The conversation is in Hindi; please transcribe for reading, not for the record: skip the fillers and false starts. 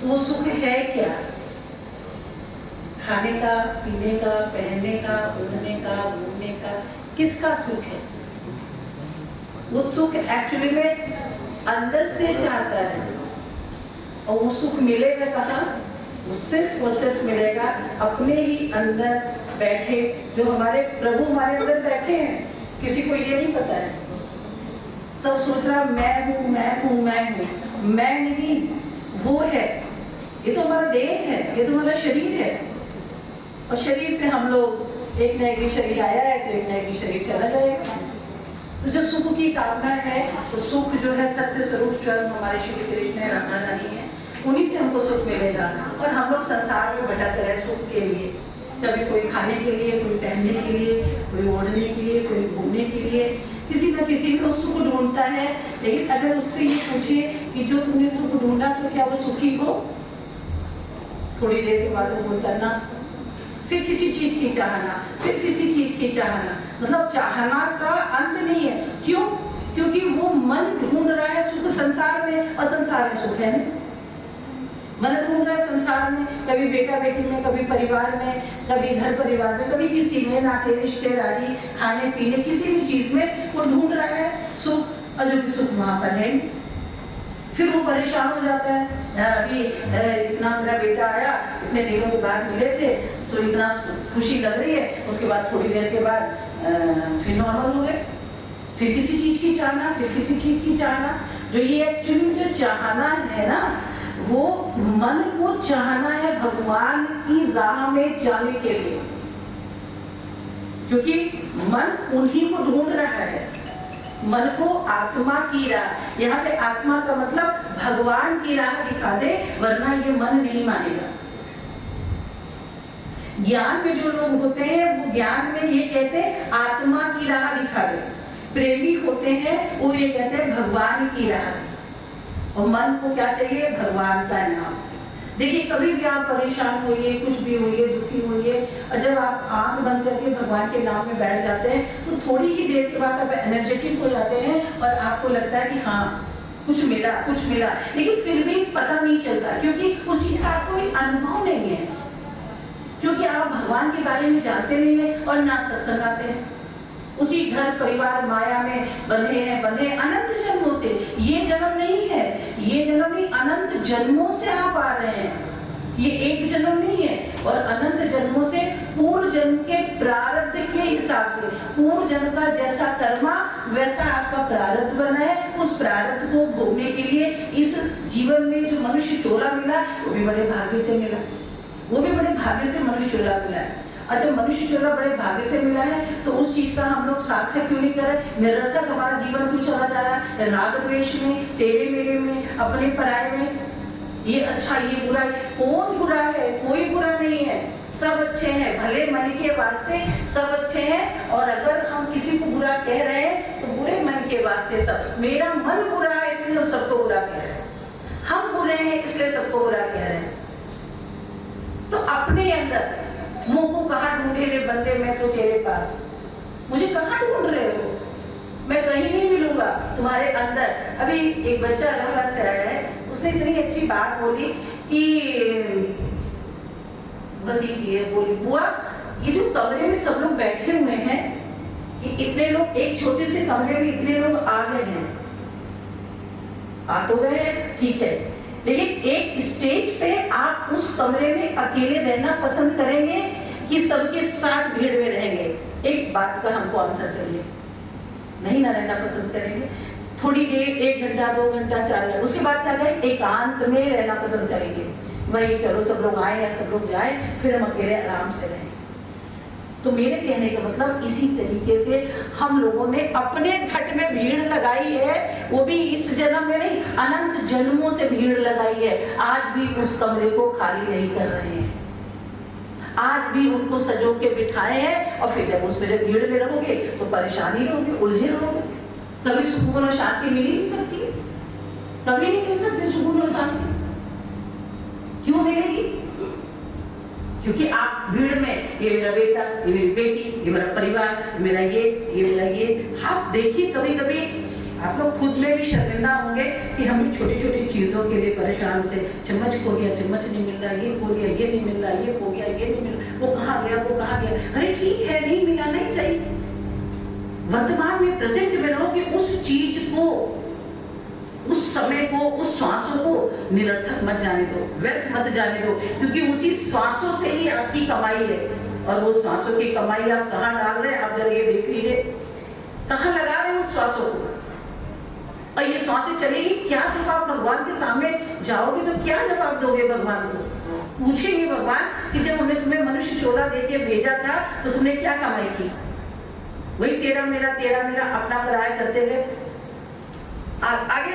तो वो सुख है क्या? खाने का, पीने का, पहनने का, उड़ने का, घूमने का, किसका सुख है? वो सुख एक्चुअली में अंदर से चाहता है, और वो सुख मिलेगा कहाँ? वो सिर्फ मिलेगा अपने ही अंदर बैठे, जो हमारे प्रभु हमारे अंदर बैठे हैं। किसी को ये नहीं पता है, सब सोच रहा मैं हूँ मैं हूँ मैं हूँ, मैं नहीं, वो है। ये तो हमारा देह है, ये तो हमारा शरीर है, और शरीर से हम लोग एक न एक शरीर आया है तो एक न एक शरीर चला जाएगा। तो जो सुख की कामना है, तो सुख जो है सत्य स्वरूप स्वयं हमारे श्री कृष्ण राधा रानी है, उन्हीं से हमको सुख मिलेगा। और हम लोग संसार में भटक रहे सुख के लिए, कभी कोई खाने के लिए, कोई पहनने के लिए, कोई ओढ़ने के लिए, कोई घूमने के लिए, किसी न किसी में सुख ढूंढता है। लेकिन अगर उससे ये पूछे कि जो तुमने सुख ढूंढा तो क्या वो सुखी हो? थोड़ी देर के बाद वो बोलता ना, फिर किसी चीज की चाहना, फिर किसी चीज की चाहना, मतलब चाहना का अंत नहीं है। क्यों? क्योंकि वो मन ढूंढ रहा है सुख संसार में, और संसार में सुख है नहीं। मन ढूंढ रहा है संसार में, कभी बेटा बेटी में, कभी परिवार में, कभी घर परिवार में, कभी किसी में, नाते रिश्तेदारी, खाने पीने, किसी भी चीज में वो ढूंढ रहा है सुख, और जो कि सुख वहां पर है। फिर वो परेशान हो जाता है, यार अभी इतना मेरा बेटा आया, इतने दिनों के बाद मिले थे तो इतना खुशी लग रही है, उसके बाद थोड़ी देर के बाद फिर नॉर्मल हो गए, फिर किसी चीज की चाहना, फिर किसी चीज की चाहना। जो ये एक्चुअली जो चाहना है ना, वो मन को चाहना है भगवान की राह में जाने के लिए, क्योंकि मन उन्हीं को ढूंढ रहा है। मन को आत्मा की राह, यहाँ पे आत्मा का मतलब भगवान की राह दिखा दे, वरना ये मन नहीं मानेगा। ज्ञान में जो लोग होते हैं वो ज्ञान में ये कहते हैं आत्मा की राह दिखा दे, प्रेमी होते हैं वो ये कहते हैं भगवान की राह। और मन को क्या चाहिए? भगवान का नाम। देखिए कभी भी आप परेशान होइए, कुछ भी होइए, दुखी होइए, और जब आप आंख बंद करके भगवान के नाम में बैठ जाते हैं तो थोड़ी ही देर के बाद आप एनर्जेटिक हो जाते हैं, और आपको लगता है कि हाँ कुछ मिला कुछ मिला, लेकिन फिर भी पता नहीं चलता, क्योंकि उस चीज का आपको कोई अनुभव नहीं है, क्योंकि आप भगवान के बारे में जानते नहीं है और ना सत्संग आते हैं। उसी घर परिवार माया में बंधे अनंत जन्मों से। ये जन्म नहीं है, ये जन्म नहीं, अनंत जन्मों से आप आ रहे हैं, ये एक जन्म नहीं है। और अनंत जन्मों से पूर्व जन्म के प्रारब्ध के हिसाब से, पूर्व जन्म का जैसा कर्मा वैसा आपका प्रारब्ध बना है, उस प्रारब्ध को भोगने के लिए इस जीवन में जो मनुष्य चोला मिला वो भी बड़े भाग्य से मिला, वो भी बड़े भाग्य से मनुष्य चोला मिला है। अच्छा, मनुष्य चोला बड़े भाग्य से मिला है तो उस चीज का हम लोग सार्थक क्यों नहीं करें? निरर्थक हमारा जीवन क्यों चला जा रहा है? राग द्वेष में, तेरे मेरे में, अपने पराये में, ये अच्छा ये बुरा। कौन बुरा है? कोई बुरा नहीं है, सब अच्छे हैं, भले मन के वास्ते सब अच्छे हैं। और अगर हम किसी को बुरा कह रहे हैं तो बुरे मन के वास्ते सब, मेरा मन बुरा है इसलिए हम सबको बुरा कह रहे हैं, हम बुरे हैं इसलिए सबको बुरा कह रहे हैं। तो अपने अंदर मुंह को कहाँ ढूंढे रे बंदे, मैं तो तेरे पास, मुझे कहाँ ढूंढ रहे हो? मैं कहीं नहीं मिलूंगा तुम्हारे अंदर। अभी एक बच्चा इलाहाबाद से आया है, उसने इतनी अच्छी बात बोली कि भतीजी है, बोली बुआ ये जो कमरे में सब लोग बैठे हुए हैं, ये इतने लोग एक छोटे से कमरे में इतने लोग आ गए हैं, आ तो गए ठीक है, लेकिन एक स्टेज पे आप उस कमरे में अकेले रहना पसंद करेंगे कि सबके साथ भीड़ में रहेंगे? एक बात का हमको आंसर चाहिए, नहीं ना रहना पसंद करेंगे। थोड़ी देर, 1 घंटा 2 घंटा 4 घंटा, उसके बाद क्या करें? एकांत में रहना पसंद करेंगे। वही चलो सब लोग आए या सब लोग जाए, फिर हम अकेले आराम से रहें। तो मेरे कहने का मतलब इसी तरीके से हम लोगों ने अपने घट में भीड़ लगाई है, वो भी इस जन्म में नहीं, अनंत जन्मों से भीड़ लगाई है। आज भी उस कमरे को खाली नहीं कर रहे हैं, आज भी उनको सजो के बिठाए हैं। और फिर जब उसमें जब भीड़ में रहोगे तो परेशानी रहोगे, उलझे रहोगे, कभी सुकून और शांति मिल ही नहीं सकती, कभी नहीं मिल सकती सुकून और शांति। क्यों मिलेगी? क्योंकि आप भीड़ में, ये मेरा बेटा, ये मेरी बेटी, ये मेरा परिवार, मेरा ये मेरा ये। आप देखिए कभी कभी आप लोग खुद में भी शर्मिंदा होंगे कि हम छोटी छोटी चीजों के लिए परेशान होते। चम्मच खो गया, चम्मच नहीं मिल रहा, ये खो गया, ये नहीं मिल रहा, ये खो गया, ये नहीं मिल रहा, वो कहाँ गया, वो कहाँ गया। अरे ठीक है, नहीं मिला, नहीं सही, वर्तमान में प्रेजेंट में रहो कि उस चीज को, उस समय को, उस श्वासों को निरर्थक मत जाने दो, व्यर्थ मत जाने दो, क्योंकि उसी श्वासों से ही आपकी कमाई है। और वो श्वासों की कमाई आप कहाँ डाल रहे हैं, आप जरा ये देख लीजिए, कहाँ लगा रहे हैं उस श्वासों को। और ये श्वासें चलेगी क्या, जब आप भगवान के सामने जाओगे तो क्या जवाब दोगे भगवान को? पूछेंगे भगवान कि जब हमने तुम्हें मनुष्य चोला देके भेजा था तो तुमने क्या कमाई की? वही तेरा मेरा अपना पराया करते हुए आगे